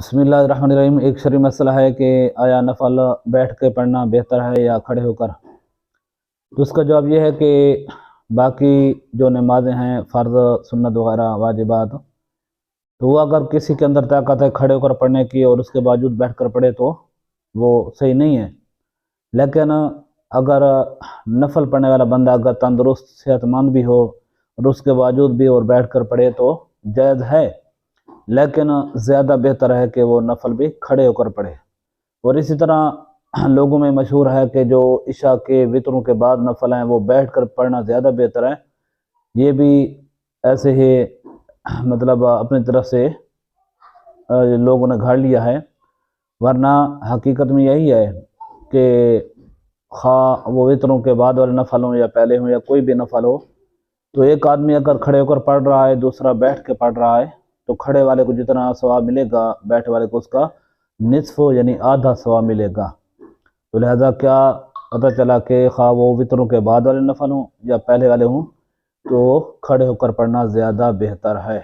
بسم اللہ الرحمن الرحیم۔ ایک شرعی مسئلہ ہے کہ آیا نفل بیٹھ کے پڑھنا بہتر ہے یا کھڑے ہو کر؟ تو اس کا جواب یہ ہے کہ باقی جو نمازیں ہیں، فرض، سنت وغیرہ، واجبات، تو وہ اگر کسی کے اندر طاقت ہے کھڑے ہو کر پڑھنے کی اور اس کے باوجود بیٹھ کر پڑھے تو وہ صحیح نہیں ہے۔ لیکن اگر نفل پڑھنے والا بندہ اگر تندرست صحت مند بھی ہو اور اس کے باوجود بھی اور بیٹھ کر پڑھے تو جائز ہے، لیکن زیادہ بہتر ہے کہ وہ نفل بھی کھڑے ہو کر پڑھے۔ اور اسی طرح لوگوں میں مشہور ہے کہ جو عشاء کے وطروں کے بعد نفل ہیں وہ بیٹھ کر پڑھنا زیادہ بہتر ہے۔ یہ بھی ایسے ہی اپنی طرف سے لوگوں نے گھاڑ لیا ہے، ورنہ حقیقت میں یہی ہے کہ خواہ وہ وطروں کے بعد والے نفل ہوں یا پہلے ہوں یا کوئی بھی نفل ہو، تو ایک آدمی اگر کھڑے ہو کر پڑھ رہا ہے، دوسرا بیٹھ کے پڑھ رہا ہے، تو کھڑے والے کو جتنا ثواب ملے گا بیٹھے والے کو اس کا نصف یعنی آدھا ثواب ملے گا۔ تو لہذا کیا پتہ چلا کہ خواہ وہ وطروں کے بعد والے نفل ہوں یا پہلے والے ہوں، تو کھڑے ہو کر پڑھنا زیادہ بہتر ہے۔